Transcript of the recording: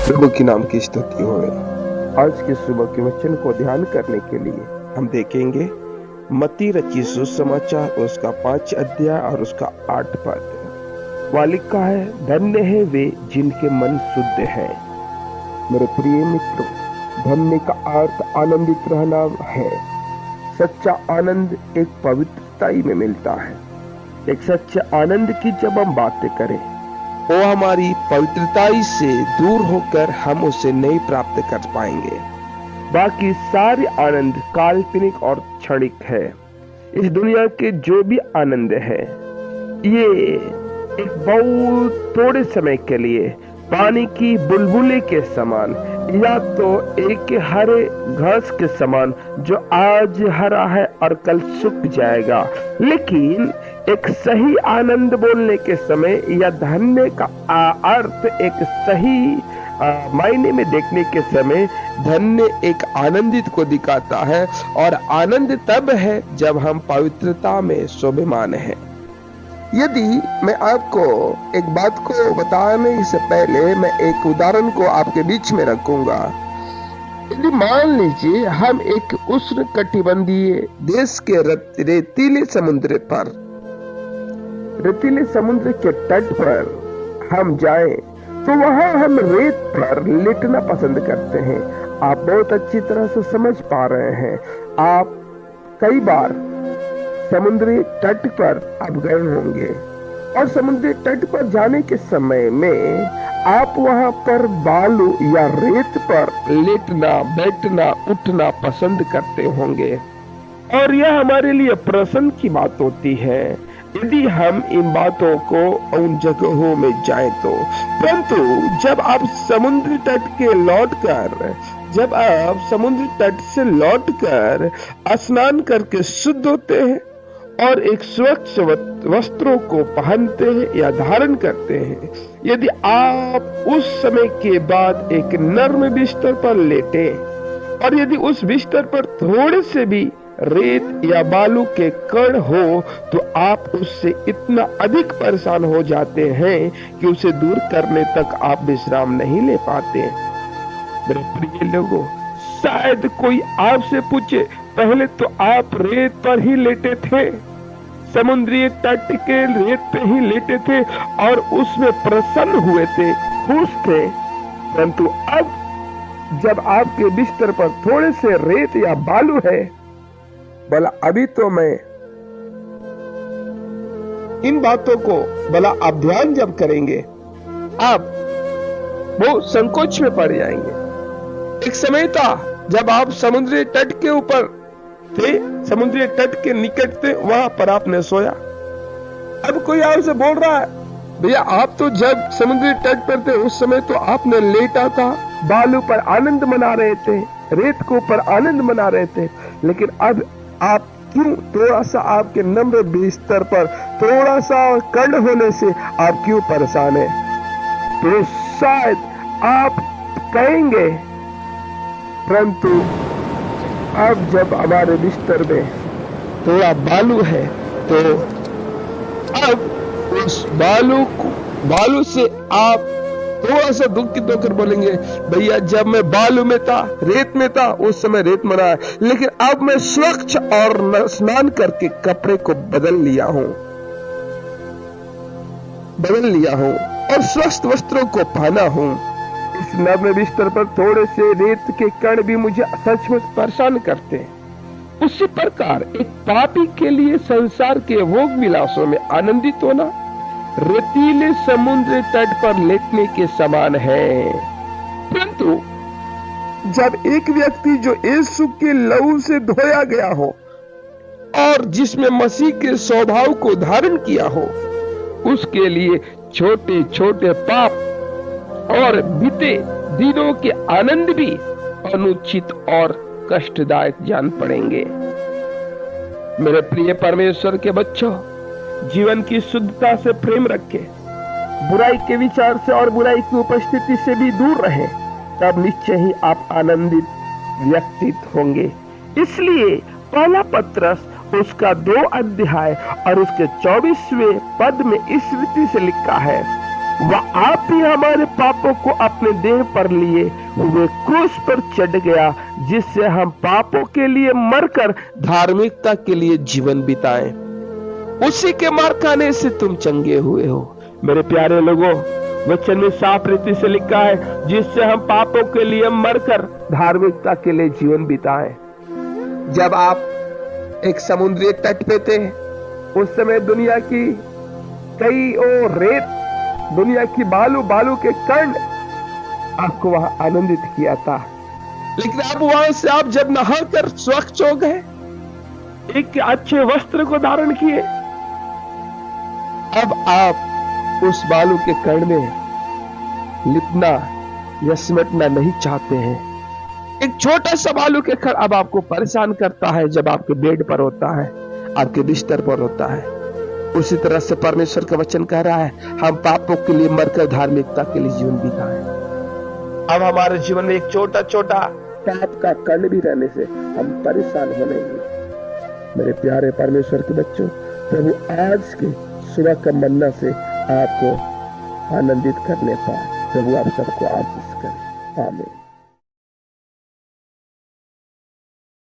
प्रभु के नाम की स्तुति होवे। आज के सुबह के वचन को ध्यान करने के लिए हम देखेंगे मत्ती रची सुसमाचार उसका 5 अध्याय और उसका 8 पद। वहाँ लिखा है, धन्य है वे जिनके मन शुद्ध हैं। मेरे प्रिय मित्रों, धन्य का अर्थ आनंदित रहना है। सच्चा आनंद एक पवित्रता में मिलता है। एक सच्चे आनंद की जब हम बातें करें, वो हमारी पवित्रता से दूर होकर हम उसे नहीं प्राप्त कर पाएंगे। बाकी सारे आनंद काल्पनिक और क्षणिक है। इस दुनिया के जो भी आनंद है, ये एक बहुत थोड़े समय के लिए पानी की बुलबुले के समान, या तो एक हरे घास के समान जो आज हरा है और कल सूख जाएगा। लेकिन एक सही आनंद बोलने के समय या धन्य का अर्थ एक सही मायने में देखने के समय धन्य एक आनंदित को दिखाता है, और आनंद तब है जब हम पवित्रता में शोभमान हैं। यदि मैं आपको एक बात को बताने से पहले मैं एक उदाहरण को आपके बीच में रखूंगा। यदि मान लीजिए हम एक उष्णकटिबंधीय देश के रेतीले समुद्र के तट पर हम जाएं, तो वहां हम रेत पर लेटना पसंद करते हैं। आप बहुत अच्छी तरह से समझ पा रहे हैं। आप कई बार समुद्री तट पर आप गए होंगे, और समुद्री तट पर जाने के समय में आप वहां पर बालू या रेत पर लेटना, बैठना, उठना पसंद करते होंगे, और यह हमारे लिए प्रसन्न की बात होती है यदि हम इन बातों को उन जगहों में जाएं तो। परंतु जब आप समुद्री तट से लौटकर स्नान करके शुद्ध होते हैं और एक स्वच्छ वस्त्रों को पहनते हैं या धारण करते हैं, यदि आप उस समय के बाद एक नर्म बिस्तर पर लेटे, और यदि उस बिस्तर पर थोड़े से भी रेत या बालू के कण हो, तो आप उससे इतना अधिक परेशान हो जाते हैं कि उसे दूर करने तक आप विश्राम नहीं ले पाते। मेरे प्रिय लोगों, शायद कोई आपसे पूछे, पहले तो आप रेत पर ही लेटे थे, समुद्री तट के रेत पे ही लेटे थे और उसमें प्रसन्न हुए थे, खुश थे। परंतु अब जब आपके बिस्तर पर थोड़े से रेत या बालू है, भला अभी तो मैं इन बातों को भला आप ध्यान जब करेंगे, आप वो संकोच में पड़ जाएंगे। एक समय था जब आप समुद्री तट के ऊपर थे, समुद्री तट के निकट थे, वहां पर आपने सोया। अब कोई आपसे बोल रहा है, भैया आप तो जब समुद्री तट पर थे उस समय तो आपने लेटा था, बालू पर आनंद मना रहे थे, रेत के ऊपर आनंद मना रहे थे, लेकिन अब आप क्यों थोड़ा सा आपके नम्र बिस्तर पर थोड़ा सा कण होने से आप क्यों परेशान है? तो शायद आप कहेंगे, परंतु अब जब हमारे बिस्तर में थोड़ा बालू है, तो अब उस बालू से आप थोड़ा सा दुखित होकर बोलेंगे, भैया जब मैं बालू में था, रेत में था, उस समय रेत मना है, लेकिन अब मैं स्वच्छ और स्नान करके कपड़े को बदल लिया हूं और स्वस्थ वस्त्रों को पहना हूं। इस नर्म बिस्तर पर थोड़े से रेत के कण भी मुझे सचमुच परेशान करते हैं। उसी प्रकार एक पापी के लिए संसार के भोग विलासों में आनंदित होना रेतीले समुद्र तट पर लेटने के समान है। परंतु जब एक व्यक्ति जो यीशु के लहू से धोया गया हो और जिसमें मसीह के स्वभाव को धारण किया हो, उसके लिए छोटे छोटे पाप और बीते दिनों के आनंद भी अनुचित और कष्टदायक जान पड़ेंगे। मेरे प्रिय परमेश्वर के बच्चों, जीवन की शुद्धता से प्रेम रखें, बुराई के विचार से और बुराई की उपस्थिति से भी दूर रहें, तब निश्चय ही आप आनंदित व्यक्ति होंगे। इसलिए पहला पत्रस उसका 2 अध्याय और उसके 24वें पद में इस रीति से लिखा है, वह आप ही हमारे पापों को अपने देह पर लिए हुए क्रूस पर चढ़ गया, जिससे हम पापों के लिए मरकर धार्मिकता के लिए जीवन बिताएं। उसी के मार खाने से तुम चंगे हुए हो। मेरे प्यारे लोगों, वचन में साफ रीति से लिखा है, जिससे हम पापों के लिए मरकर धार्मिकता के लिए जीवन बिताएं। जब आप एक समुद्री तट पे थे, उस समय दुनिया की कई और रेत, दुनिया की बालू के कण आपको वहां आनंदित किया था, लेकिन अब वहां से आप जब नहाकर स्वच्छ हो गए, एक अच्छे वस्त्र को धारण किए, अब आप उस बालू के कण में लिपना या सिमटना नहीं चाहते हैं। एक छोटा सा बालू के कण अब आपको परेशान करता है जब आपके बेड पर होता है, आपके बिस्तर पर होता है। उसी तरह से परमेश्वर का वचन कह रहा है, हम पापों के लिए मरकर धार्मिकता के लिए जीवन बिताएं। अब हमारे जीवन में एक छोटा छोटा पाप का कण भी रहने से हम परेशान होने लगे। मेरे प्यारे परमेश्वर के बच्चों, प्रभु आज के सुबह का मन्ना से आपको आनंदित करने पाए। प्रभु आप सबको आशीष करे। आमीन।